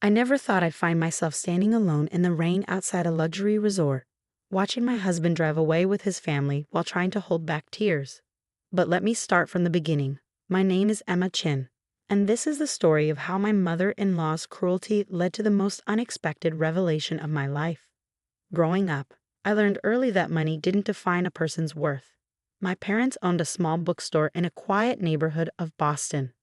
I never thought I'd find myself standing alone in the rain outside a luxury resort, watching my husband drive away with his family while trying to hold back tears. But let me start from the beginning. My name is Emma Chin, and this is the story of how my mother-in-law's cruelty led to the most unexpected revelation of my life. Growing up, I learned early that money didn't define a person's worth. My parents owned a small bookstore in a quiet neighborhood of Boston.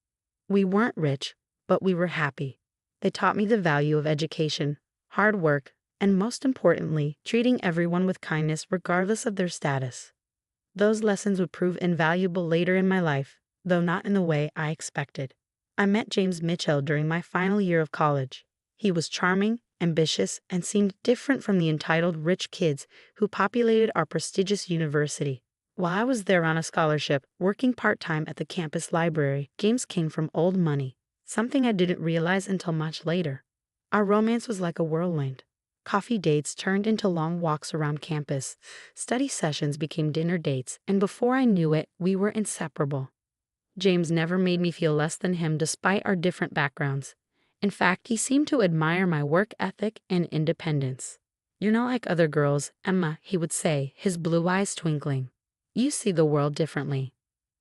We weren't rich, but we were happy. They taught me the value of education, hard work, and most importantly, treating everyone with kindness regardless of their status. Those lessons would prove invaluable later in my life, though not in the way I expected. I met James Mitchell during my final year of college. He was charming, ambitious, and seemed different from the entitled rich kids who populated our prestigious university. While I was there on a scholarship, working part-time at the campus library, James came from old money, something I didn't realize until much later. Our romance was like a whirlwind. Coffee dates turned into long walks around campus, study sessions became dinner dates, and before I knew it, we were inseparable. James never made me feel less than him despite our different backgrounds. In fact, he seemed to admire my work ethic and independence. "You're not like other girls, Emma," he would say, his blue eyes twinkling. "You see the world differently."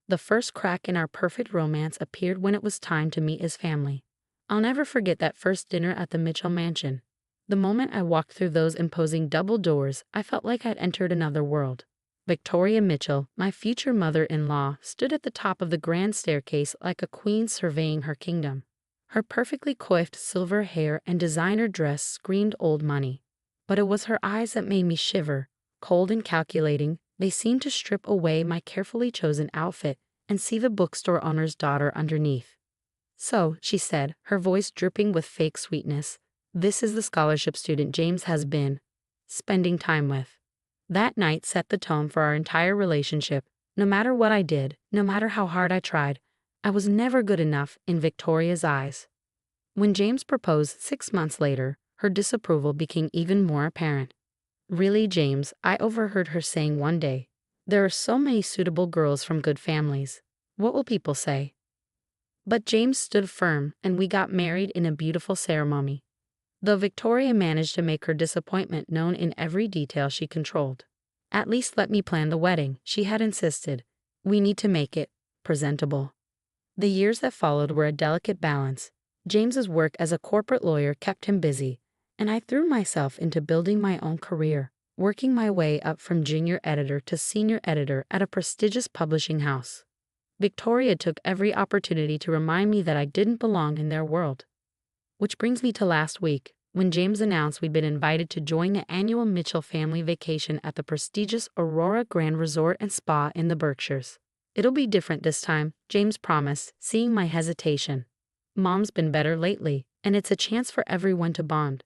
The first crack in our perfect romance appeared when it was time to meet his family. I'll never forget that first dinner at the Mitchell mansion. The moment I walked through those imposing double doors, I felt like I'd entered another world. Victoria Mitchell, my future mother-in-law, stood at the top of the grand staircase like a queen surveying her kingdom. Her perfectly coiffed silver hair and designer dress screamed old money. But it was her eyes that made me shiver. Cold and calculating, they seemed to strip away my carefully chosen outfit and see the bookstore owner's daughter underneath. "So," she said, her voice dripping with fake sweetness, "this is the scholarship student James has been spending time with." That night set the tone for our entire relationship. No matter what I did, no matter how hard I tried, I was never good enough in Victoria's eyes. When James proposed 6 months later, her disapproval became even more apparent. "Really, James," I overheard her saying one day, "there are so many suitable girls from good families. What will people say?" But James stood firm, and we got married in a beautiful ceremony. Though Victoria managed to make her disappointment known in every detail she controlled. "At least let me plan the wedding," she had insisted. "We need to make it presentable." The years that followed were a delicate balance. James's work as a corporate lawyer kept him busy, and I threw myself into building my own career, working my way up from junior editor to senior editor at a prestigious publishing house. Victoria took every opportunity to remind me that I didn't belong in their world. Which brings me to last week, when James announced we'd been invited to join the annual Mitchell family vacation at the prestigious Aurora Grand Resort and Spa in the Berkshires. "It'll be different this time," James promised, seeing my hesitation. "Mom's been better lately, and it's a chance for everyone to bond."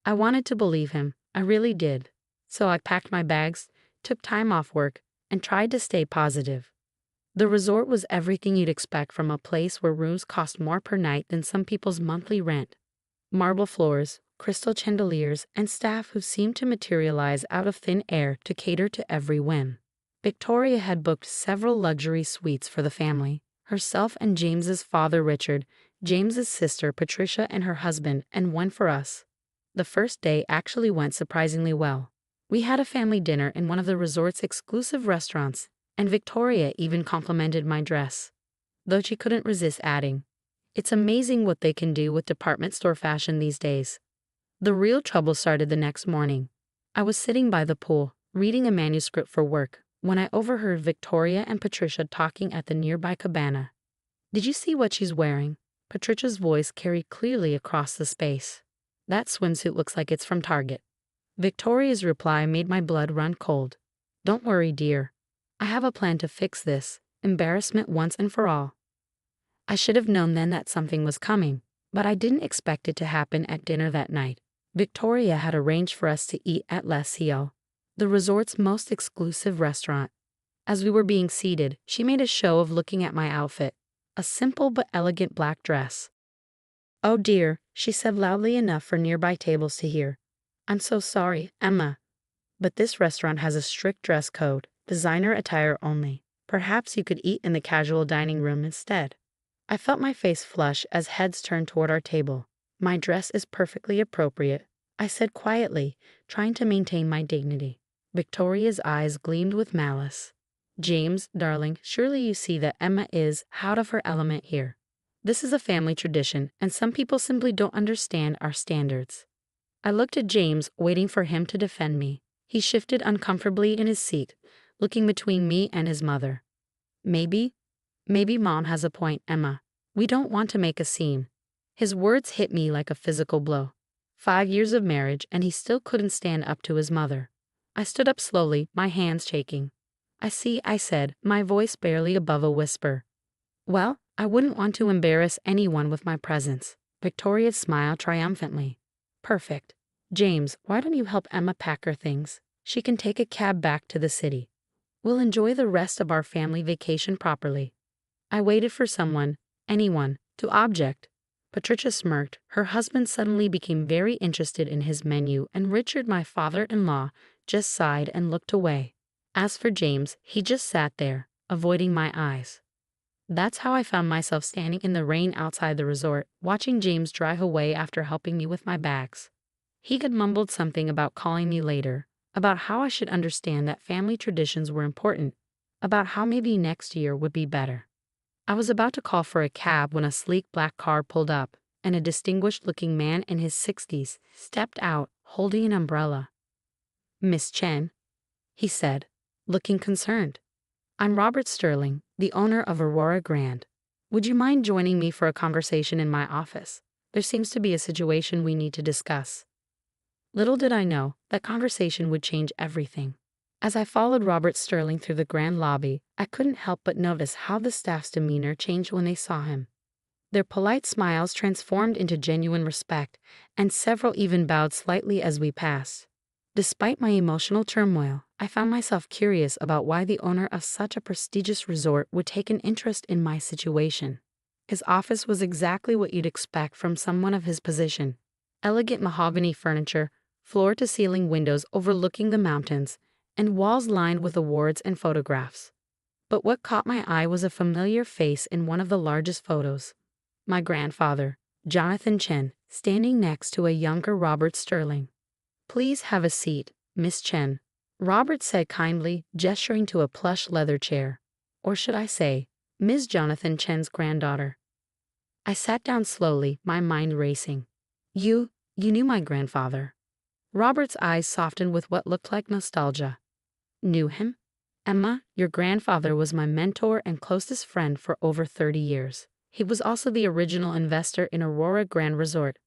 I wanted to believe him, I really did. So I packed my bags, took time off work, and tried to stay positive. The resort was everything you'd expect from a place where rooms cost more per night than some people's monthly rent. Marble floors, crystal chandeliers, and staff who seemed to materialize out of thin air to cater to every whim. Victoria had booked several luxury suites for the family, herself and James's father Richard, James's sister Patricia and her husband, and one for us. The first day actually went surprisingly well. We had a family dinner in one of the resort's exclusive restaurants, and Victoria even complimented my dress. Though she couldn't resist adding, "It's amazing what they can do with department store fashion these days." The real trouble started the next morning. I was sitting by the pool, reading a manuscript for work, when I overheard Victoria and Patricia talking at the nearby cabana. "Did you see what she's wearing?" Patricia's voice carried clearly across the space. "That swimsuit looks like it's from Target." Victoria's reply made my blood run cold. "Don't worry, dear. I have a plan to fix this embarrassment once and for all." I should have known then that something was coming, but I didn't expect it to happen at dinner that night. Victoria had arranged for us to eat at Les Ciel, the resort's most exclusive restaurant. As we were being seated, she made a show of looking at my outfit, a simple but elegant black dress. "Oh dear," she said loudly enough for nearby tables to hear. "I'm so sorry, Emma, but this restaurant has a strict dress code, designer attire only. Perhaps you could eat in the casual dining room instead." I felt my face flush as heads turned toward our table. My dress is perfectly appropriate, I said quietly, trying to maintain my dignity. Victoria's eyes gleamed with malice. James, darling, surely you see that Emma is out of her element here. This is a family tradition, and some people simply don't understand our standards. I looked at James, waiting for him to defend me. He shifted uncomfortably in his seat, looking between me and his mother. Maybe Mom has a point, Emma. We don't want to make a scene. His words hit me like a physical blow. 5 years of marriage, and he still couldn't stand up to his mother. I stood up slowly, my hands shaking. I see, I said, my voice barely above a whisper. Well, I wouldn't want to embarrass anyone with my presence. Victoria smiled triumphantly. Perfect. James, why don't you help Emma pack her things? She can take a cab back to the city. We'll enjoy the rest of our family vacation properly. I waited for anyone, to object. Patricia smirked. Her husband suddenly became very interested in his menu, and Richard, my father-in-law, just sighed and looked away. As for James, he just sat there, avoiding my eyes. That's how I found myself standing in the rain outside the resort, watching James drive away after helping me with my bags. He had mumbled something about calling me later, about how I should understand that family traditions were important, about how maybe next year would be better. I was about to call for a cab when a sleek black car pulled up, and a distinguished-looking man in his 60s stepped out, holding an umbrella. Miss Chen, he said, looking concerned. I'm Robert Sterling, the owner of Aurora Grand. Would you mind joining me for a conversation in my office? There seems to be a situation we need to discuss. Little did I know that conversation would change everything. As I followed Robert Sterling through the grand lobby, I couldn't help but notice how the staff's demeanor changed when they saw him. Their polite smiles transformed into genuine respect, and several even bowed slightly as we passed. Despite my emotional turmoil, I found myself curious about why the owner of such a prestigious resort would take an interest in my situation. His office was exactly what you'd expect from someone of his position. Elegant mahogany furniture, floor-to-ceiling windows overlooking the mountains, and walls lined with awards and photographs. But what caught my eye was a familiar face in one of the largest photos. My grandfather, Jonathan Chen, standing next to a younger Robert Sterling. Please have a seat, Miss Chen, Robert said kindly, gesturing to a plush leather chair. Or should I say, Ms. Jonathan Chen's granddaughter. I sat down slowly, my mind racing. You knew my grandfather. Robert's eyes softened with what looked like nostalgia. Knew him? Emma, your grandfather was my mentor and closest friend for over 30 years. He was also the original investor in Aurora Grand Resort.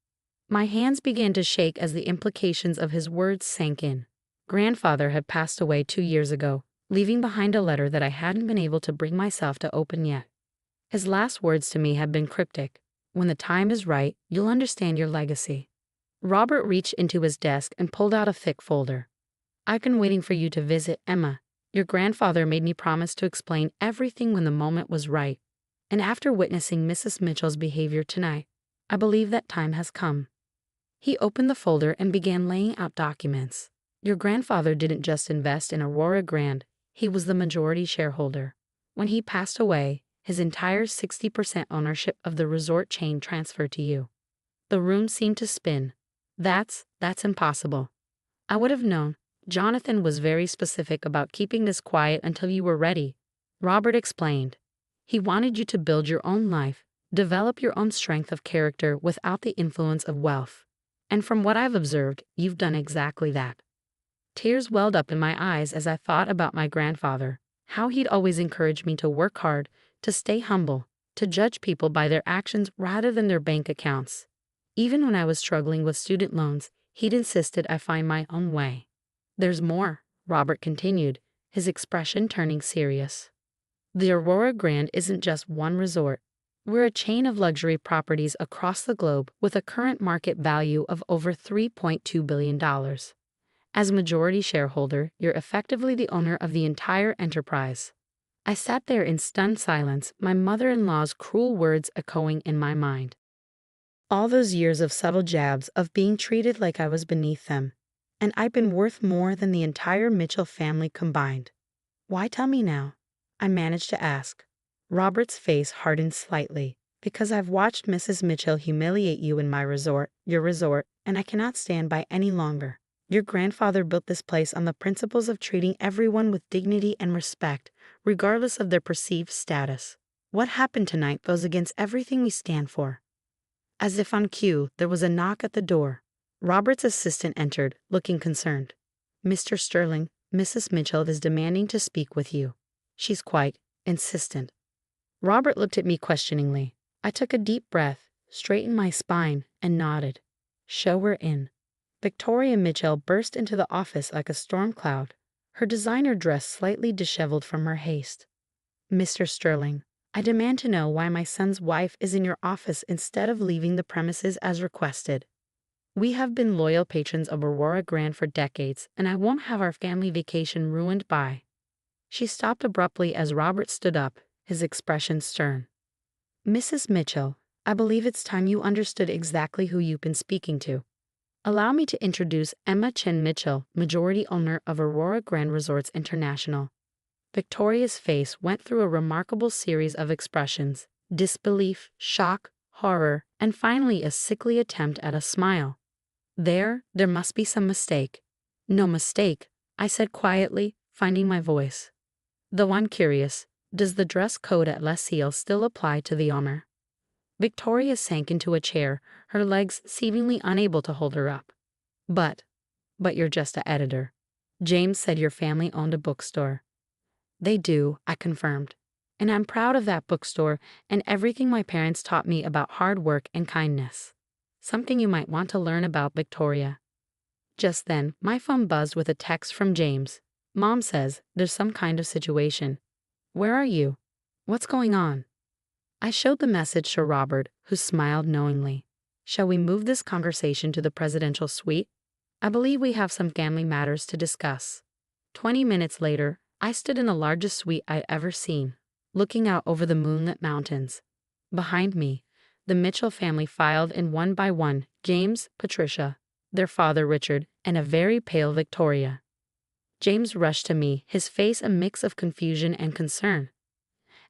My hands began to shake as the implications of his words sank in. Grandfather had passed away 2 years ago, leaving behind a letter that I hadn't been able to bring myself to open yet. His last words to me had been cryptic. When the time is right, you'll understand your legacy. Robert reached into his desk and pulled out a thick folder. I've been waiting for you to visit, Emma. Your grandfather made me promise to explain everything when the moment was right. And after witnessing Mrs. Mitchell's behavior tonight, I believe that time has come. He opened the folder and began laying out documents. Your grandfather didn't just invest in Aurora Grand, he was the majority shareholder. When he passed away, his entire 60% ownership of the resort chain transferred to you. The room seemed to spin. That's impossible. I would have known. Jonathan was very specific about keeping this quiet until you were ready. Robert explained. He wanted you to build your own life, develop your own strength of character without the influence of wealth. And from what I've observed, you've done exactly that. Tears welled up in my eyes as I thought about my grandfather, how he'd always encouraged me to work hard, to stay humble, to judge people by their actions rather than their bank accounts. Even when I was struggling with student loans, he'd insisted I find my own way. There's more, Robert continued, his expression turning serious. The Aurora Grand isn't just one resort. We're a chain of luxury properties across the globe with a current market value of over $3.2 billion. As majority shareholder, you're effectively the owner of the entire enterprise. I sat there in stunned silence, my mother-in-law's cruel words echoing in my mind. All those years of subtle jabs, of being treated like I was beneath them. And I've been worth more than the entire Mitchell family combined. Why tell me now? I managed to ask. Robert's face hardened slightly. Because I've watched Mrs. Mitchell humiliate you in my resort, your resort, and I cannot stand by any longer. Your grandfather built this place on the principles of treating everyone with dignity and respect, regardless of their perceived status. What happened tonight goes against everything we stand for. As if on cue, there was a knock at the door. Robert's assistant entered, looking concerned. Mr. Sterling, Mrs. Mitchell is demanding to speak with you. She's quite insistent. Robert looked at me questioningly. I took a deep breath, straightened my spine, and nodded. Show her in. Victoria Mitchell burst into the office like a storm cloud, her designer dress slightly disheveled from her haste. Mr. Sterling, I demand to know why my son's wife is in your office instead of leaving the premises as requested. We have been loyal patrons of Aurora Grand for decades, and I won't have our family vacation ruined by. She stopped abruptly as Robert stood up, his expression stern. Mrs. Mitchell, I believe it's time you understood exactly who you've been speaking to. Allow me to introduce Emma Chen Mitchell, majority owner of Aurora Grand Resorts International. Victoria's face went through a remarkable series of expressions: disbelief, shock, horror, and finally a sickly attempt at a smile. There must be some mistake. No mistake, I said quietly, finding my voice. Though I'm curious, does the dress code at Les Seal still apply to the owner? Victoria sank into a chair, her legs seemingly unable to hold her up. But you're just an editor. James said your family owned a bookstore. They do, I confirmed. And I'm proud of that bookstore and everything my parents taught me about hard work and kindness. Something you might want to learn about, Victoria. Just then, my phone buzzed with a text from James. Mom says there's some kind of situation. Where are you? What's going on? I showed the message to Robert, who smiled knowingly. Shall we move this conversation to the presidential suite? I believe we have some family matters to discuss. 20 minutes later, I stood in the largest suite I'd ever seen, looking out over the moonlit mountains. Behind me, the Mitchell family filed in one by one: James, Patricia, their father Richard, and a very pale Victoria. James rushed to me, his face a mix of confusion and concern.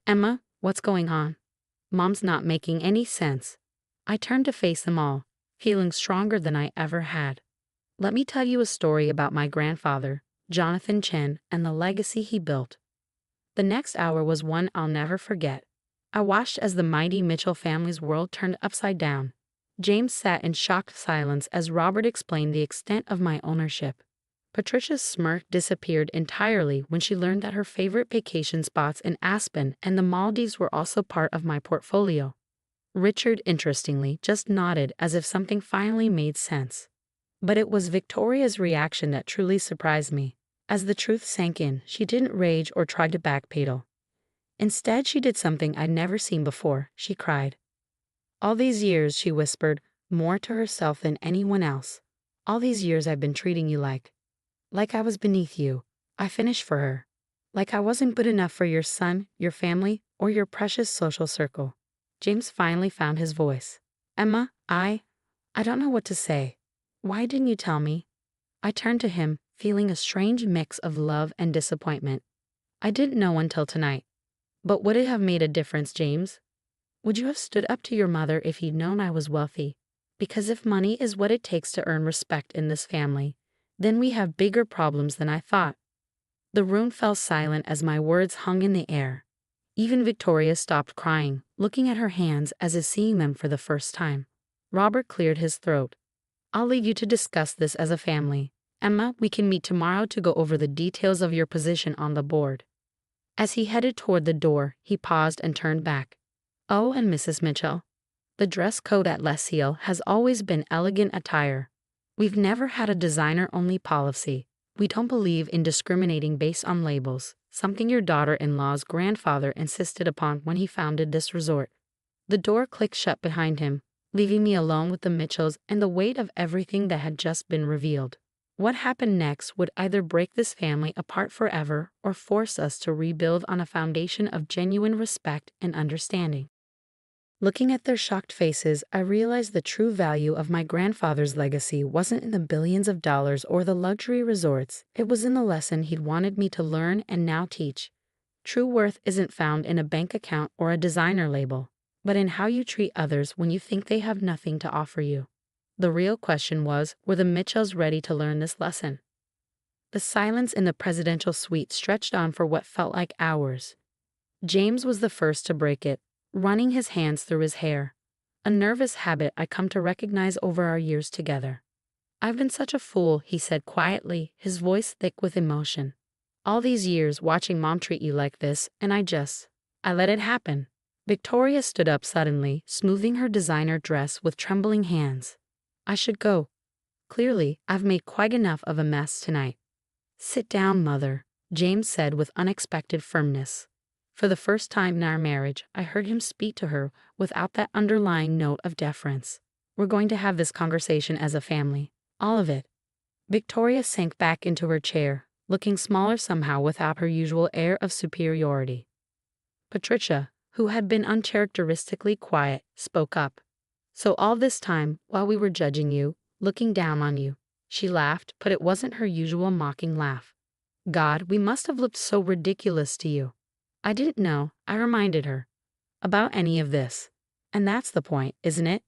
Emma, what's going on? Mom's not making any sense. I turned to face them all, feeling stronger than I ever had. Let me tell you a story about my grandfather, Jonathan Chen, and the legacy he built. The next hour was one I'll never forget. I watched as the mighty Mitchell family's world turned upside down. James sat in shocked silence as Robert explained the extent of my ownership. Patricia's smirk disappeared entirely when she learned that her favorite vacation spots in Aspen and the Maldives were also part of my portfolio. Richard, interestingly, just nodded as if something finally made sense. But it was Victoria's reaction that truly surprised me. As the truth sank in, she didn't rage or try to backpedal. Instead, she did something I'd never seen before. She cried. All these years, she whispered, more to herself than anyone else. All these years I've been treating you like I was beneath you. I finished for her. Like I wasn't good enough for your son, your family, or your precious social circle. James finally found his voice. Emma, I don't know what to say. Why didn't you tell me? I turned to him, feeling a strange mix of love and disappointment. I didn't know until tonight. But would it have made a difference, James? Would you have stood up to your mother if you'd known I was wealthy? Because if money is what it takes to earn respect in this family, then we have bigger problems than I thought. The room fell silent as my words hung in the air. Even Victoria stopped crying, looking at her hands as if seeing them for the first time. Robert cleared his throat. I'll leave you to discuss this as a family. Emma, we can meet tomorrow to go over the details of your position on the board. As he headed toward the door, he paused and turned back. Oh, and Mrs. Mitchell. The dress code at Les Seal has always been elegant attire. We've never had a designer-only policy. We don't believe in discriminating based on labels, something your daughter-in-law's grandfather insisted upon when he founded this resort. The door clicked shut behind him, leaving me alone with the Mitchells and the weight of everything that had just been revealed. What happened next would either break this family apart forever or force us to rebuild on a foundation of genuine respect and understanding. Looking at their shocked faces, I realized the true value of my grandfather's legacy wasn't in the billions of dollars or the luxury resorts. It was in the lesson he'd wanted me to learn and now teach. True worth isn't found in a bank account or a designer label. but in how you treat others when you think they have nothing to offer you. The real question was, were the Mitchells ready to learn this lesson? The silence in the presidential suite stretched on for what felt like hours. James was the first to break it, running his hands through his hair. A nervous habit I come to recognize over our years together. "I've been such a fool," he said quietly, his voice thick with emotion. "All these years watching Mom treat you like this, and I let it happen." Victoria stood up suddenly, smoothing her designer dress with trembling hands. "I should go. Clearly, I've made quite enough of a mess tonight." "Sit down, Mother," James said with unexpected firmness. For the first time in our marriage, I heard him speak to her without that underlying note of deference. "We're going to have this conversation as a family. All of it." Victoria sank back into her chair, looking smaller somehow without her usual air of superiority. Patricia, who had been uncharacteristically quiet, spoke up. "So all this time, while we were judging you, looking down on you," she laughed, but it wasn't her usual mocking laugh. "God, we must have looked so ridiculous to you." "I didn't know," I reminded her, "about any of this. And that's the point, isn't it?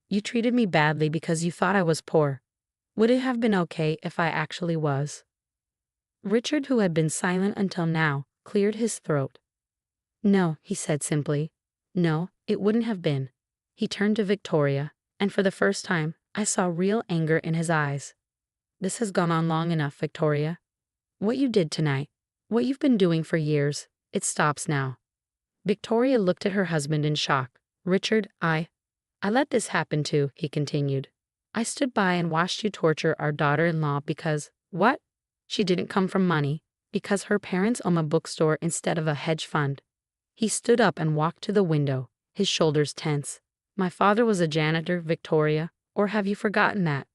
You treated me badly because you thought I was poor. Would it have been okay if I actually was?" Richard, who had been silent until now, cleared his throat. "No," he said simply. "No, it wouldn't have been." He turned to Victoria, and for the first time, I saw real anger in his eyes. "This has gone on long enough, Victoria. What you did tonight, what you've been doing for years, it stops now." Victoria looked at her husband in shock. "Richard, I let this happen too," he continued. "I stood by and watched you torture our daughter-in-law because, what? She didn't come from money, because her parents own a bookstore instead of a hedge fund." He stood up and walked to the window, his shoulders tense. "My father was a janitor, Victoria, or have you forgotten that?"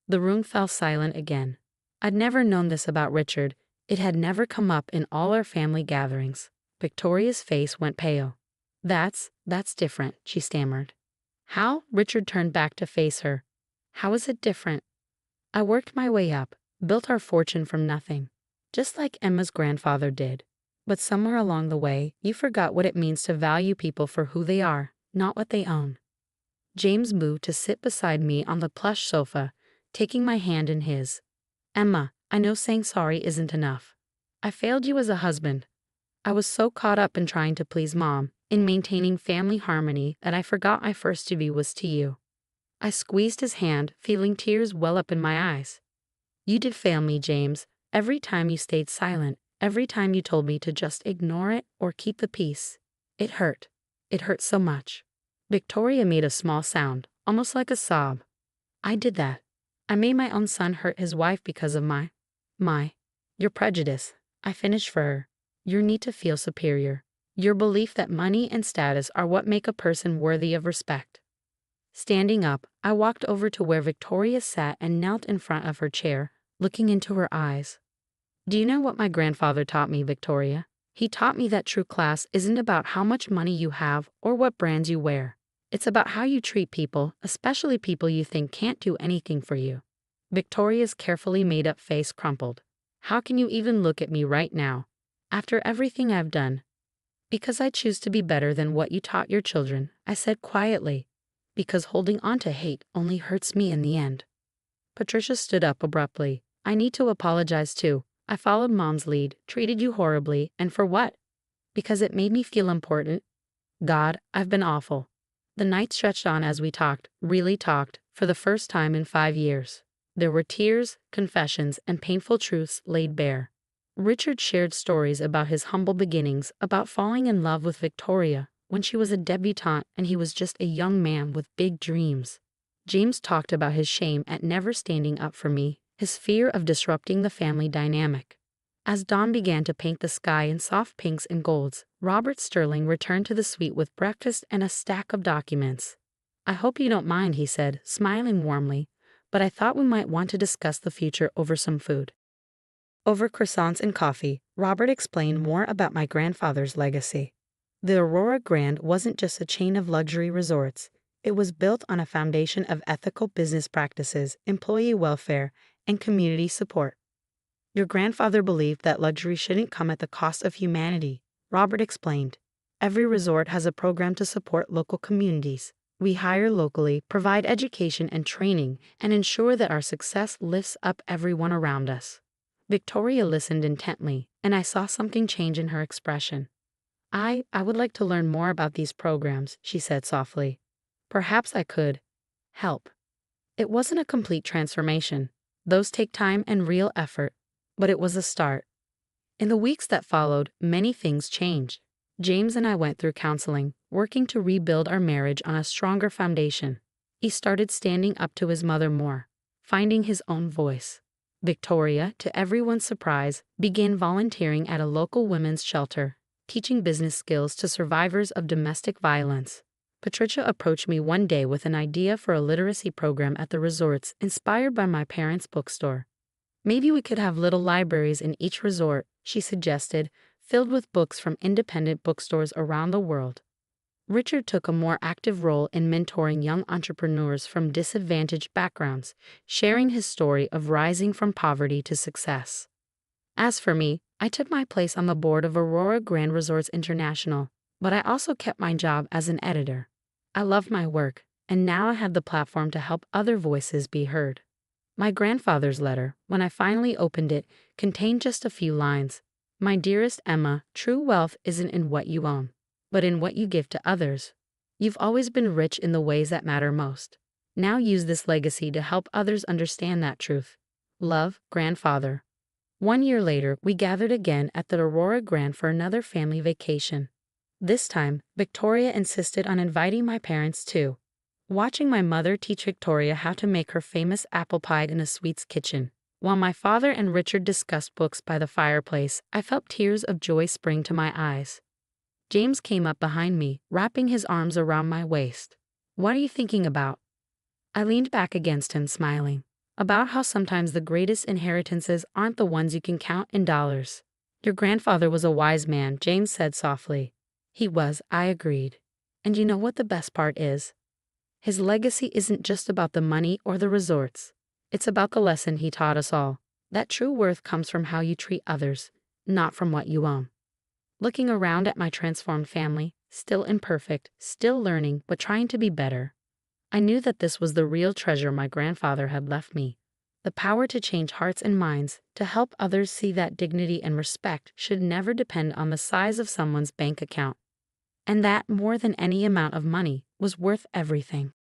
The room fell silent again. I'd never known this about Richard. It had never come up in all our family gatherings. Victoria's face went pale. That's different," she stammered. "How?" Richard turned back to face her. "How is it different?" "I worked my way up, built our fortune from nothing, just like Emma's grandfather did. But somewhere along the way, you forgot what it means to value people for who they are, not what they own." James moved to sit beside me on the plush sofa, taking my hand in his. "Emma, I know saying sorry isn't enough. I failed you as a husband. I was so caught up in trying to please Mom, in maintaining family harmony, that I forgot my first duty was to you." I squeezed his hand, feeling tears well up in my eyes. "You did fail me, James. Every time you stayed silent, every time you told me to just ignore it or keep the peace. It hurt. It hurt so much." Victoria made a small sound, almost like a sob. "I did that. I made my own son hurt his wife because of your prejudice. I finished for her. Your need to feel superior. Your belief that money and status are what make a person worthy of respect." Standing up, I walked over to where Victoria sat and knelt in front of her chair, looking into her eyes. "Do you know what my grandfather taught me, Victoria? He taught me that true class isn't about how much money you have or what brands you wear. It's about how you treat people, especially people you think can't do anything for you." Victoria's carefully made-up face crumpled. "How can you even look at me right now, after everything I've done?" "Because I choose to be better than what you taught your children," I said quietly. "Because holding on to hate only hurts me in the end." Patricia stood up abruptly. "I need to apologize too. I followed Mom's lead, treated you horribly, and for what? Because it made me feel important. God, I've been awful." The night stretched on as we talked, really talked, for the first time in 5 years. There were tears, confessions, and painful truths laid bare. Richard shared stories about his humble beginnings, about falling in love with Victoria when she was a debutante and he was just a young man with big dreams. James talked about his shame at never standing up for me, his fear of disrupting the family dynamic. As dawn began to paint the sky in soft pinks and golds, Robert Sterling returned to the suite with breakfast and a stack of documents. "I hope you don't mind," he said, smiling warmly, "but I thought we might want to discuss the future over some food." Over croissants and coffee, Robert explained more about my grandfather's legacy. The Aurora Grand wasn't just a chain of luxury resorts. It was built on a foundation of ethical business practices, employee welfare, and community support. "Your grandfather believed that luxury shouldn't come at the cost of humanity," Robert explained. Every resort has a program to support local communities. We hire locally, provide education and training, and ensure that our success lifts up everyone around us. Victoria listened intently, and I saw something change in her expression. I would like to learn more about these programs, she said softly. Perhaps I could help. It wasn't a complete transformation. Those take time and real effort, but it was a start. In the weeks that followed, many things changed. James and I went through counseling, working to rebuild our marriage on a stronger foundation. He started standing up to his mother more, finding his own voice. Victoria, to everyone's surprise, began volunteering at a local women's shelter, teaching business skills to survivors of domestic violence. Patricia approached me one day with an idea for a literacy program at the resorts, inspired by my parents' bookstore. Maybe we could have little libraries in each resort, she suggested, filled with books from independent bookstores around the world. Richard took a more active role in mentoring young entrepreneurs from disadvantaged backgrounds, sharing his story of rising from poverty to success. As for me, I took my place on the board of Aurora Grand Resorts International, but I also kept my job as an editor. I loved my work, and now I had the platform to help other voices be heard. My grandfather's letter, when I finally opened it, contained just a few lines. My dearest Emma, true wealth isn't in what you own, but in what you give to others. You've always been rich in the ways that matter most. Now use this legacy to help others understand that truth. Love, Grandfather. 1 year later, we gathered again at the Aurora Grand for another family vacation. This time, Victoria insisted on inviting my parents too. Watching my mother teach Victoria how to make her famous apple pie in a sweets kitchen, while my father and Richard discussed books by the fireplace, I felt tears of joy spring to my eyes. James came up behind me, wrapping his arms around my waist. What are you thinking about? I leaned back against him, smiling. About how sometimes the greatest inheritances aren't the ones you can count in dollars. Your grandfather was a wise man, James said softly. He was, I agreed. And you know what the best part is? His legacy isn't just about the money or the resorts. It's about the lesson he taught us all. That true worth comes from how you treat others, not from what you own. Looking around at my transformed family, still imperfect, still learning, but trying to be better, I knew that this was the real treasure my grandfather had left me. The power to change hearts and minds, to help others see that dignity and respect should never depend on the size of someone's bank account. And that, more than any amount of money, was worth everything.